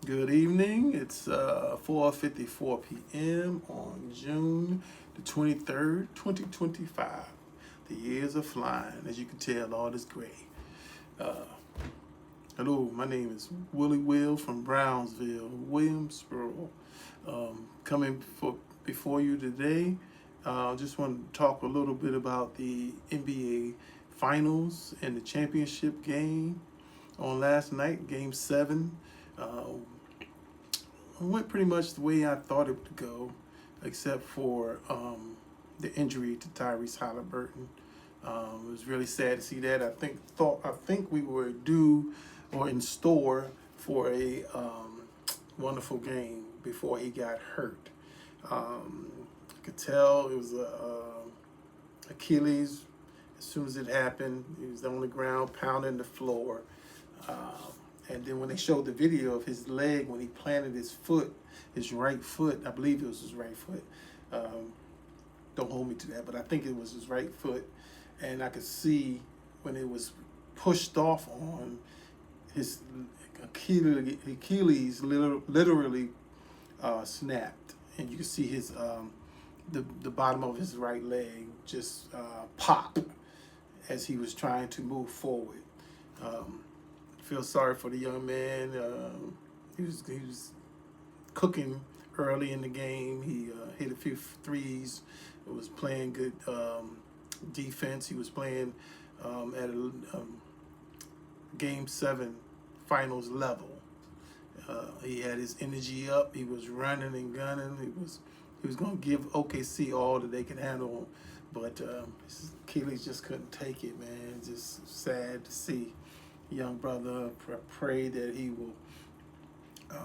Good evening. It's 4:54 p.m. on June the 23rd, 2025. The years are flying. As you can tell, all is gray. Uh, Hello, my name is Willie Will from Brownsville, Williamsboro. Coming before you today, just want to talk a little bit about the NBA Finals and the championship game on last night, Game 7. Uh, went pretty much the way I thought it would go, except for the injury to Tyrese Halliburton. It was really sad to see that. I think we were due or in store for a wonderful game before he got hurt. I could tell it was Achilles. As soon as it happened, he was on the ground pounding the floor. And then when they showed the video of his leg when he planted his foot, his right foot, I believe it was his right foot. Um, don't hold me to that, but I think it was his right foot. And I could see when it was pushed off on his Achilles literally snapped, and you could see his the bottom of his right leg just pop as he was trying to move forward. Um, feel sorry for the young man. He was cooking early in the game. He hit a few threes. It was playing good defense. He was playing at a game 7 finals level. He had his energy up. He was running and gunning. He was going to give OKC all that they could handle, but Achilles just couldn't take it, man. Just sad to see. Young brother, pray that he will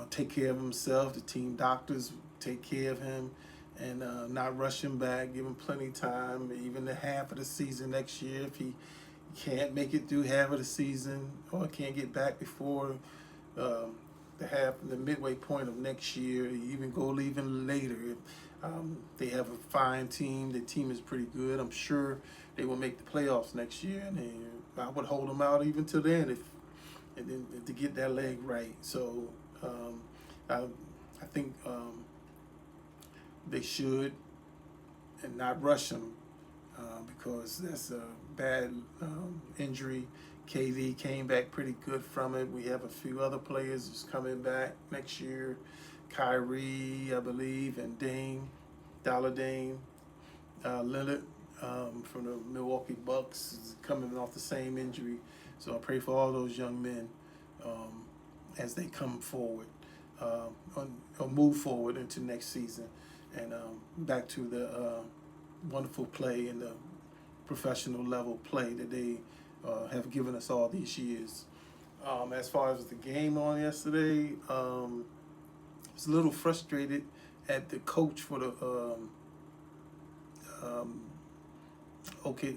take care of himself. The team doctors take care of him and not rush him back. Give him plenty of time, even the half of the season next year. If he can't make it through half of the season or can't get back before the midway point of next year, even go even later. They have a fine team. The team is pretty good. I'm sure they will make the playoffs next year, and I would hold them out even till then and then to get that leg right. So I think they should and not rush him because that's a bad injury. KD came back pretty good from it. We have a few other players just coming back next year. Kyrie, I believe, and Dame, Lillard from the Milwaukee Bucks is coming off the same injury. So I pray for all those young men as they come forward or move forward into next season and back to the wonderful play and the professional level play that they have given us all these years. As far as the game on yesterday, I was a little frustrated at the coach for the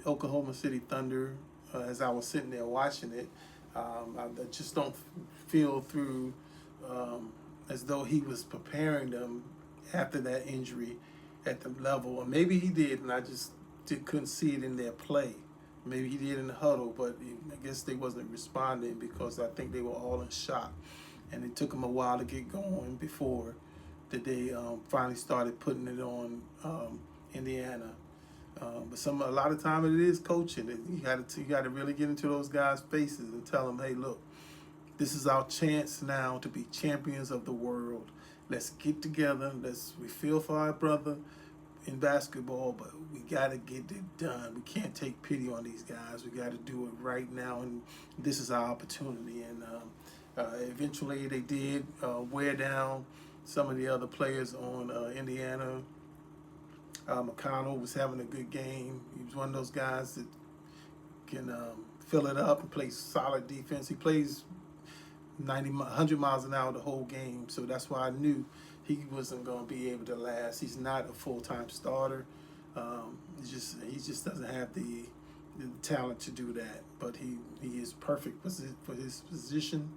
Oklahoma City Thunder as I was sitting there watching it. I just don't feel through as though he was preparing them after that injury at the level, or maybe he did, and I just couldn't see it in their play. Maybe he did in the huddle, but I guess they wasn't responding because I think they were all in shock, and it took them a while to get going before that they finally started putting it on Indiana. But a lot of time it is coaching. You got to really get into those guys' faces and tell them, hey, look, this is our chance now to be champions of the world. Let's get together. We feel for our brother in basketball, but we got to get it done. We can't take pity on these guys. We got to do it right now, and this is our opportunity. And eventually they did wear down some of the other players on Indiana. McConnell was having a good game. He was one of those guys that can fill it up and play solid defense. He plays 100 miles an hour the whole game, so that's why I knew he wasn't going to be able to last. He's not a full-time starter. He just doesn't have the talent to do that, but he is perfect for his position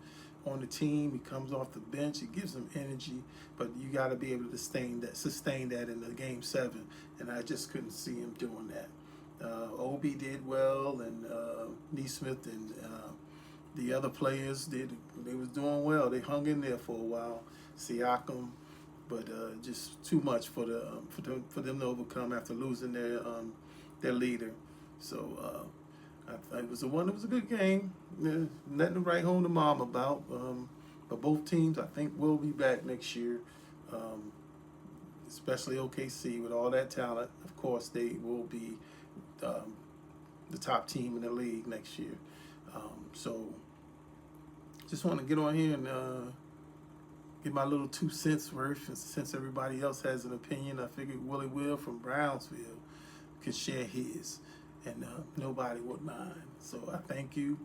on the team. He comes off the bench. He gives them energy, but you got to be able to sustain that in the game 7, and I just couldn't see him doing that. Obi did well, and Neesmith and the other players they was doing well. They hung in there for a while. Siakam, but just too much for them to overcome after losing their leader. So it was a good game. Nothing to write home to mom about. But both teams, I think, will be back next year. Um, Especially OKC with all that talent. Of course, they will be the top team in the league next year. So just want to get on here and get my little 2 cents worth. And since everybody else has an opinion, I figured Willie Will from Brownsville could share his, and nobody would mind. So I thank you.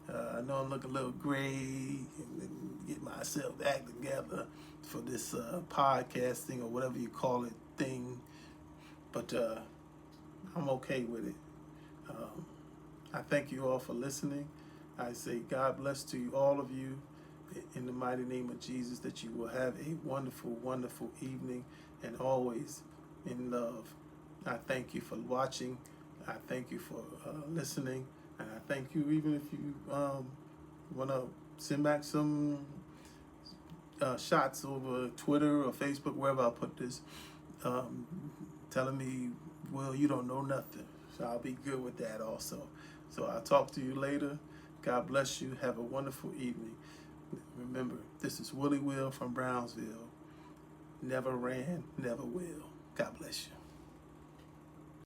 I know I'm looking a little gray and get myself back together for this podcasting or whatever you call it thing, but I'm okay with it. I thank you all for listening. I say God bless to you, all of you, in the mighty name of Jesus, that you will have a wonderful, wonderful evening, and always in love. I thank you for watching. I thank you for listening. And I thank you even if you want to send back some shots over Twitter or Facebook, wherever I put this, telling me, well, you don't know nothing. So I'll be good with that also. So I'll talk to you later. God bless you. Have a wonderful evening. Remember, this is Willie Will from Brownsville. Never ran, never will. God bless you.